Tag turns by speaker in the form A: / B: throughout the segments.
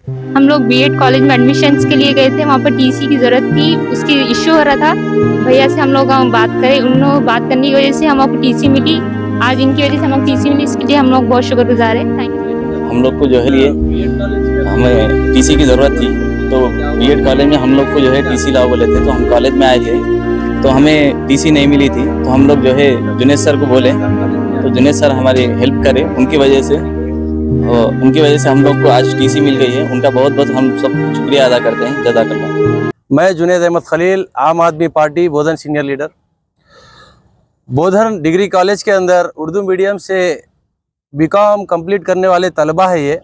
A: हम लोग BEd college में एडमिशन्स के लिए गए थे, वहाँ पर टीसी की ज़रूरत थी, उसकी इश्यू हो रहा था। भैया से हम लोग बात करे, उन लोग बात करने की वजह से हमको टीसी मिली। आज इनकी वजह से हमको टीसी मिली, इसके लिए हम लोग बहुत शुक्रगुजार हैं। Thank you.
B: हम लोग को जो है लिए हमें टीसी की ज़रूरत थी, तो बीएड कॉलेज में हम लोग को जो है टीसी लाओ बोले थे, तो हम कॉलेज में आए थे, तो हमें टीसी नहीं मिली थी। तो हम लोग जो है जुनेद सर को बोले, तो जुनेद सर हमारी हेल्प करे, उनकी वजह से हम लोग को आज टीसी मिल गई है। उनका बहुत बहुत हम सब शुक्रिया अदा करते हैं। जज़ाकल्लाह।
C: मैं जुनेद अहमद खलील, आम आदमी पार्टी बोधन सीनियर लीडर। बोधन डिग्री कॉलेज के अंदर उर्दू मीडियम से बीकॉम कंप्लीट करने वाले तलबा है ये।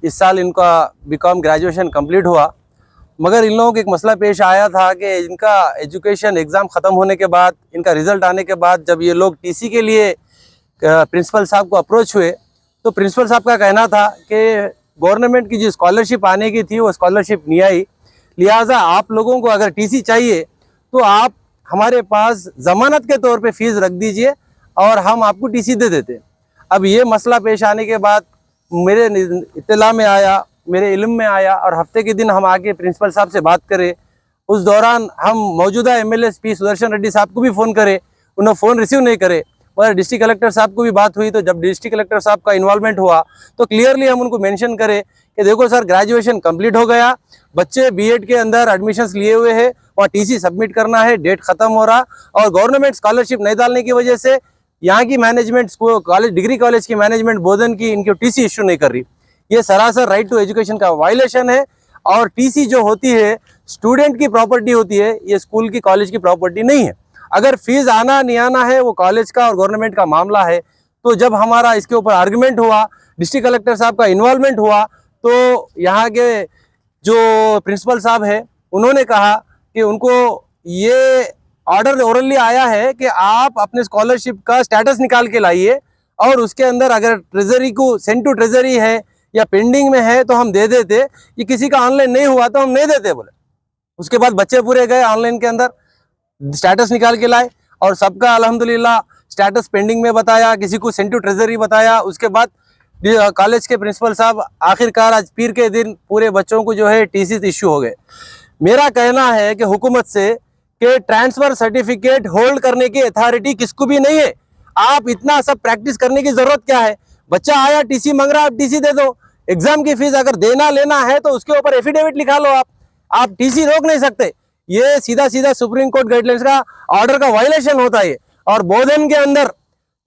C: इस साल इनका बीकॉम ग्रेजुएशन कंप्लीट हुआ, मगर इन लोगों को एक मसला पेश आया था कि इनका एजुकेशन एग्ज़ाम ख़त्म होने के बाद, इनका रिज़ल्ट आने के बाद जब ये लोग टीसी के लिए प्रिंसिपल साहब को अप्रोच हुए, तो प्रिंसिपल साहब का कहना था कि गवर्नमेंट की जो स्कॉलरशिप आने की थी वो स्कॉलरशिप नहीं आई, लिहाजा आप लोगों को अगर टीसी चाहिए तो आप हमारे पास ज़मानत के तौर पे फ़ीस रख दीजिए और हम आपको टीसी दे देते। अब ये मसला पेश आने के बाद मेरे इत्तला में आया, मेरे इल्म में आया, और हफ्ते के दिन हम आके प्रिंसिपल साहब से बात करें। उस दौरान हम मौजूदा एमएलए पी सुदर्शन रेड्डी साहब को भी फ़ोन करे, उन्होंने फ़ोन रिसीव नहीं करे। और डिस्ट्रिक्ट कलेक्टर साहब को भी बात हुई, तो जब डिस्ट्रिक्ट कलेक्टर साहब का इन्वॉल्वमेंट हुआ तो क्लियरली हम उनको मेंशन करें कि देखो सर, ग्रेजुएशन कंप्लीट हो गया, बच्चे बीएड के अंदर एडमिशन्स लिए हुए हैं, वहाँ टीसी सबमिट करना है, डेट ख़त्म हो रहा, और गवर्नमेंट स्कॉलरशिप नहीं डालने की वजह से यहाँ की मैनेजमेंट कॉलेज डिग्री कॉलेज की मैनेजमेंट बोधन की इनकी टीसी इशू नहीं कर रही। ये सरासर राइट टू एजुकेशन का वायलेशन है। और टीसी जो होती है स्टूडेंट की प्रॉपर्टी होती है, ये स्कूल की कॉलेज की प्रॉपर्टी नहीं है। अगर फीस आना नहीं आना है वो कॉलेज का और गवर्नमेंट का मामला है। तो जब हमारा इसके ऊपर आर्गुमेंट हुआ, डिस्ट्रिक्ट कलेक्टर साहब का इन्वॉल्वमेंट हुआ, तो यहाँ के जो प्रिंसिपल साहब है उन्होंने कहा कि उनको ये ऑर्डर ओरली आया है कि आप अपने स्कॉलरशिप का स्टेटस निकाल के लाइए, और उसके अंदर अगर ट्रेजरी को सेंड टू ट्रेजरी है या पेंडिंग में है तो हम दे देते, ये किसी का ऑनलाइन नहीं हुआ तो हम नहीं देते बोले। उसके बाद बच्चे पूरे गए ऑनलाइन के अंदर, स्टेटस निकाल के लाए, और सबका अल्हम्दुलिल्लाह स्टेटस पेंडिंग में बताया, किसी को सेंड टू ट्रेजरी बताया। उसके बाद कॉलेज के प्रिंसिपल साहब आखिरकार आज पीर के दिन पूरे बच्चों को जो है टीसी इश्यू हो गए। मेरा कहना है कि हुकूमत से कि ट्रांसफ़र सर्टिफिकेट होल्ड करने की अथॉरिटी किसको भी नहीं है। आप इतना सब प्रैक्टिस करने की ज़रूरत क्या है? बच्चा आया टीसी मांग रहा, आप टीसी दे दो। एग्ज़ाम की फ़ीस अगर देना लेना है तो उसके ऊपर एफिडेविट लिखा लो। आप टीसी रोक नहीं सकते। ये सीधा सीधा सुप्रीम कोर्ट गाइडलाइंस का ऑर्डर का वायलेशन होता है। और बोधन के अंदर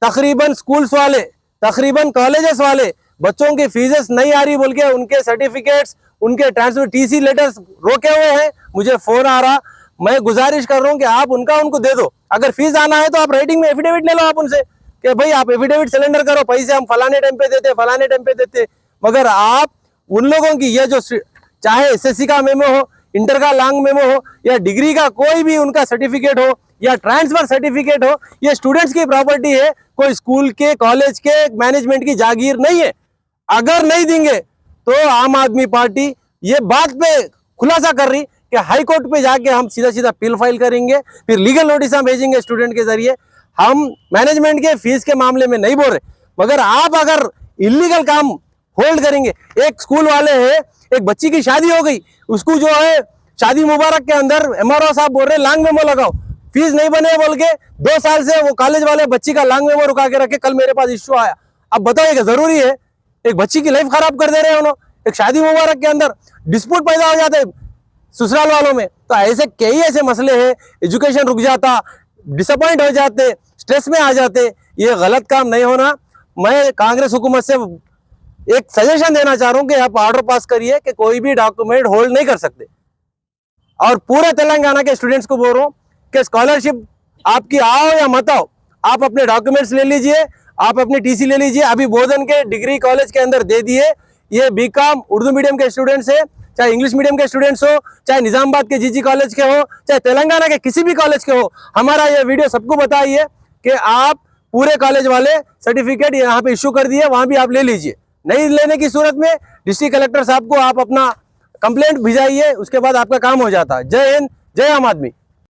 C: तकरीबन स्कूल्स वाले, तकरीबन कॉलेजेस वाले बच्चों की फीसेस नहीं आ रही बोल के उनके सर्टिफिकेट्स, उनके ट्रांसफर टीसी लेटर्स रोके हुए हैं। मुझे फ़ोन आ रहा, मैं गुजारिश कर रहा हूँ कि आप उनको दे दो। अगर फीस आना है तो आप राइटिंग में एफिडेविट ले लो आप उनसे कि भाई आप एफिडेविट सिलेंडर करो, पैसे हम फलाने टाइम पे देते, फलाने टाइम पे देते। मगर आप उन लोगों की ये जो चाहे एसएससी का मेमो हो, इंटर का लॉन्ग मेमो हो, या डिग्री का कोई भी उनका सर्टिफिकेट हो, या ट्रांसफर सर्टिफिकेट हो, ये स्टूडेंट्स की प्रॉपर्टी है, कोई स्कूल के कॉलेज के मैनेजमेंट की जागीर नहीं है। अगर नहीं देंगे तो आम आदमी पार्टी ये बात पे खुलासा कर रही कि हाई कोर्ट पे जाके हम सीधा सीधा अपील फाइल करेंगे, फिर लीगल नोटिस हम भेजेंगे स्टूडेंट के जरिए। हम मैनेजमेंट के फीस के मामले में नहीं बोल रहे, मगर आप अगर इलीगल काम होल्ड करेंगे। एक स्कूल वाले हैं, एक बच्ची की शादी हो गई, उसको जो है शादी मुबारक के अंदर एमआरओ साहब बोल रहे लॉन्ग मेमो लगाओ, फीस नहीं बने बोल के 2 साल से वो कॉलेज वाले बच्ची का लॉन्ग मेमो रुका के रखे। कल मेरे पास इश्यू आया। अब बताइए कि जरूरी है? एक बच्ची की लाइफ खराब कर दे रहे हैं उन्होंने। एक शादी मुबारक के अंदर डिस्प्यूट पैदा हो जाते ससुराल वालों में। तो ऐसे कई ऐसे मसले हैं, एजुकेशन रुक जाता, डिसअपॉइंट हो जाते, स्ट्रेस में आ जाते। ये गलत काम नहीं होना। मैं कांग्रेस हुकूमत से एक सजेशन देना चाह रहा हूँ कि आप ऑर्डर पास करिए कि कोई भी डॉक्यूमेंट होल्ड नहीं कर सकते। और पूरे तेलंगाना के स्टूडेंट्स को बोल रहा हूँ कि स्कॉलरशिप आपकी आओ या मत आओ, आप अपने डॉक्यूमेंट्स ले लीजिए, आप अपनी टीसी ले लीजिए। अभी बोधन के डिग्री कॉलेज के अंदर दे दिए। ये बीकॉम उर्दू मीडियम के स्टूडेंट्स है, चाहे इंग्लिश मीडियम के स्टूडेंट्स हो, चाहे निजामाबाद के जीजी कॉलेज के हो, चाहे तेलंगाना के किसी भी कॉलेज के हो। हमारा ये वीडियो सबको बताइए कि आप पूरे कॉलेज वाले सर्टिफिकेट यहाँ पे इशू कर दिए, वहाँ भी आप ले लीजिए। नहीं लेने की सूरत में डिस्ट्रिक्ट कलेक्टर साहब को आप अपना कंप्लेंट भिजाइए, उसके बाद आपका काम हो जाता है। जय हिंद, जय आम आदमी।